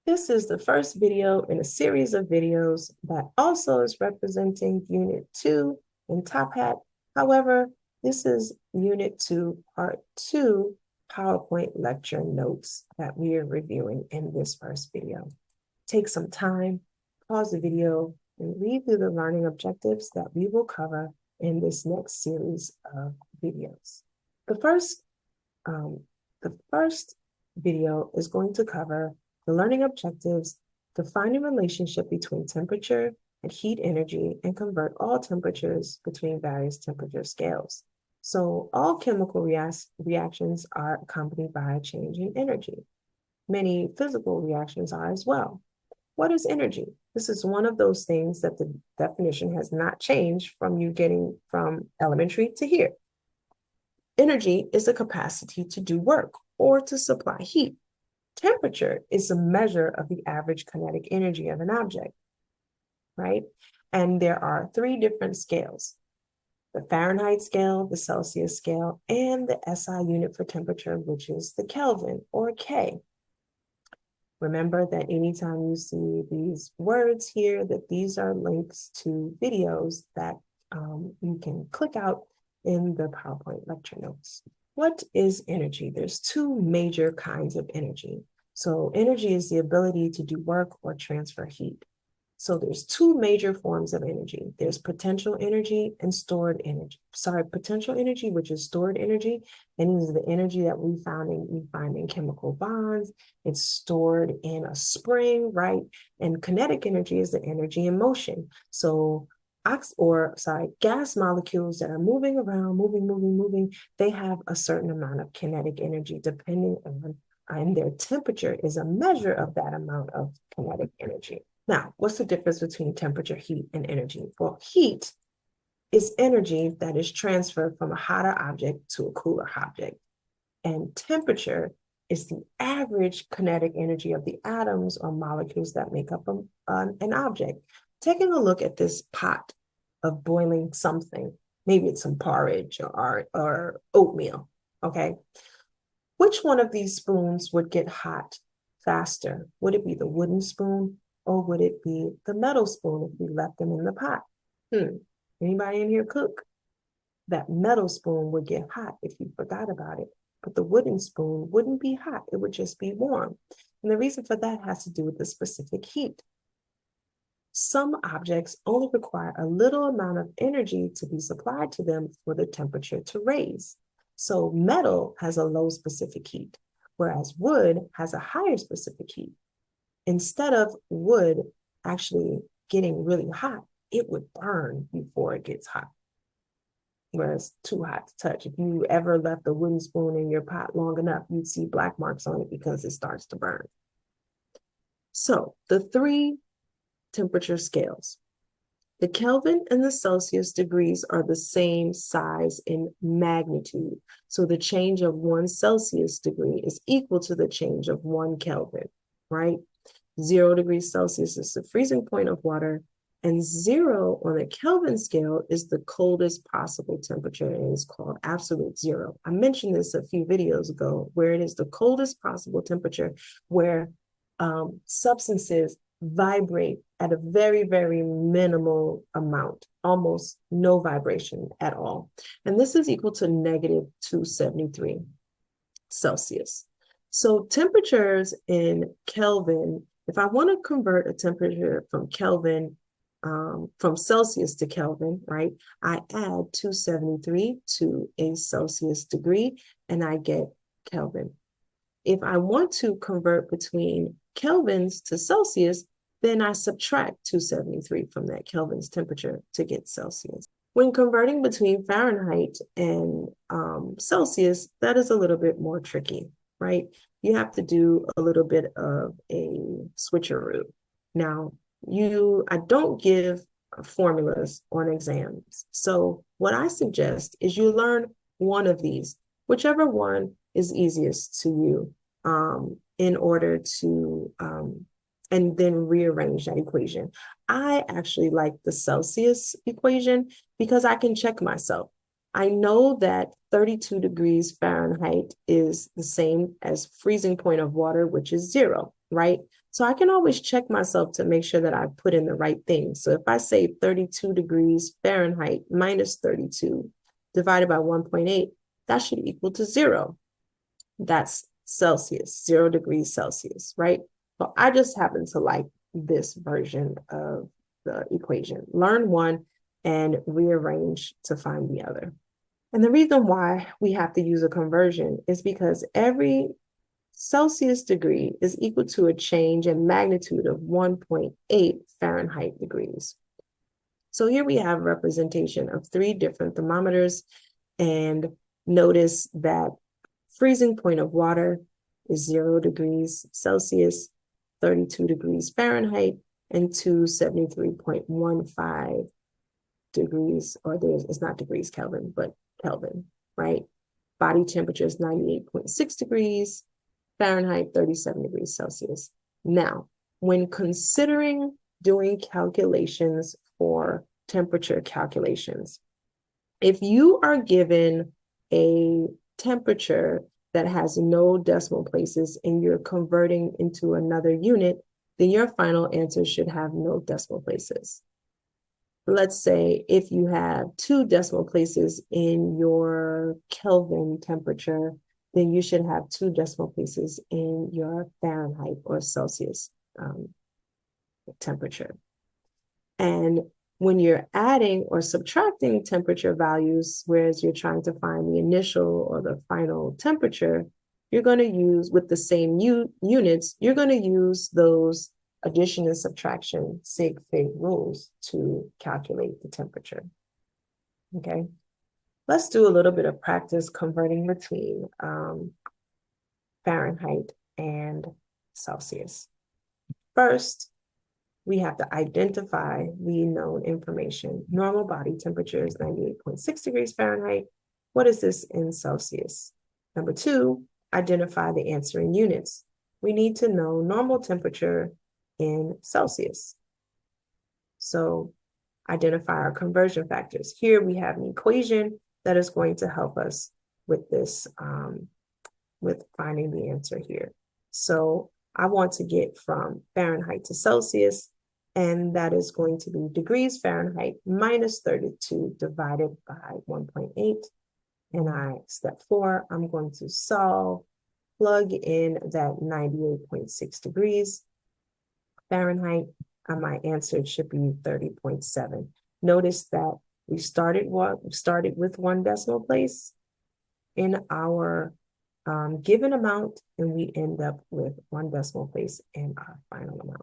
This is the first video in a series of videos that also is representing Unit 2 in Top Hat. However, this is Unit 2, Part 2 PowerPoint lecture notes that we are reviewing in this first video. Take some time, pause the video, and read through the learning objectives that we will cover in this next series of videos. The first video is going to cover the learning objectives, define a relationship between temperature and heat energy, and convert all temperatures between various temperature scales. So all chemical reactions are accompanied by a change in energy. Many physical reactions are as well. What is energy? This is one of those things that the definition has not changed from you getting from elementary to here. Energy is the capacity to do work or to supply heat. Temperature is a measure of the average kinetic energy of an object, right? And there are three different scales: the Fahrenheit scale, the Celsius scale, and the SI unit for temperature, which is the Kelvin or K. Remember that anytime you see these words here, that these are links to videos that you can click out in the PowerPoint lecture notes. What is energy? There's two major kinds of energy. So energy is the ability to do work or transfer heat. So there's two major forms of energy. There's potential energy and stored energy. Potential energy, which is stored energy, and this is the energy that we find in chemical bonds. It's stored in a spring, right? And kinetic energy is the energy in motion. So gas molecules that are moving around, moving, they have a certain amount of kinetic energy depending on, and their temperature is a measure of that amount of kinetic energy. Now, what's the difference between temperature, heat, and energy? Well, heat is energy that is transferred from a hotter object to a cooler object. And temperature is the average kinetic energy of the atoms or molecules that make up an object. Taking a look at this pot of boiling something, maybe it's some porridge or oatmeal, okay? Which one of these spoons would get hot faster? Would it be the wooden spoon or would it be the metal spoon if we left them in the pot? Anybody in here cook? That metal spoon would get hot if you forgot about it, but the wooden spoon wouldn't be hot. It would just be warm. And the reason for that has to do with the specific heat. Some objects only require a little amount of energy to be supplied to them for the temperature to raise. So metal has a low specific heat, whereas wood has a higher specific heat. Instead of wood actually getting really hot, it would burn before it gets hot, whereas too hot to touch. If you ever left a wooden spoon in your pot long enough, you'd see black marks on it because it starts to burn. So the three temperature scales. The Kelvin and the Celsius degrees are the same size in magnitude. So the change of 1 Celsius degree is equal to the change of 1 Kelvin, right? 0 degrees Celsius is the freezing point of water, and 0 on the Kelvin scale is the coldest possible temperature, and it's called absolute zero. I mentioned this a few videos ago, where it is the coldest possible temperature where substances vibrate at a very, very minimal amount, almost no vibration at all. And this is equal to negative 273 Celsius. So temperatures in Kelvin, if I want to convert a temperature from Kelvin, from Celsius to Kelvin, right, I add 273 to a Celsius degree and I get Kelvin. If I want to convert between Kelvins to Celsius, then I subtract 273 from that Kelvin's temperature to get Celsius. When converting between Fahrenheit and Celsius, that is a little bit more tricky, right? You have to do a little bit of a switcheroo. Now, I don't give formulas on exams. So what I suggest is you learn one of these, whichever one is easiest to you, in order to and then rearrange that equation. I actually like the Celsius equation because I can check myself. I know that 32 degrees Fahrenheit is the same as freezing point of water, which is 0, right? So I can always check myself to make sure that I put in the right thing. So if I say 32 degrees Fahrenheit minus 32 divided by 1.8, that should equal to 0. That's Celsius, 0 degrees Celsius, right? So I just happen to like this version of the equation. Learn one and rearrange to find the other. And the reason why we have to use a conversion is because every Celsius degree is equal to a change in magnitude of 1.8 Fahrenheit degrees. So here we have a representation of 3 different thermometers, and notice that freezing point of water is 0 degrees Celsius, 32 degrees Fahrenheit, and 273.15 degrees, or it's not degrees Kelvin, but Kelvin, right? Body temperature is 98.6 degrees Fahrenheit, 37 degrees Celsius. Now, when considering doing calculations for temperature calculations, if you are given a temperature that has no decimal places and you're converting into another unit, then your final answer should have no decimal places. Let's say if you have 2 decimal places in your Kelvin temperature, then you should have 2 decimal places in your Fahrenheit or Celsius temperature. And when you're adding or subtracting temperature values, whereas you're trying to find the initial or the final temperature, you're going to use, with the same units, you're going to use those addition and subtraction sig fig rules to calculate the temperature. Okay, let's do a little bit of practice converting between Fahrenheit and Celsius. First, we have to identify the known information. Normal body temperature is 98.6 degrees Fahrenheit. What is this in Celsius? Number 2, identify the answer in units. We need to know normal temperature in Celsius. So identify our conversion factors. Here we have an equation that is going to help us with this, with finding the answer here. So I want to get from Fahrenheit to Celsius, and that is going to be degrees Fahrenheit minus 32 divided by 1.8. And step 4, I'm going to solve, plug in that 98.6 degrees Fahrenheit, and my answer should be 30.7. Notice that we started with 1 decimal place in our given amount, and we end up with 1 decimal place in our final amount.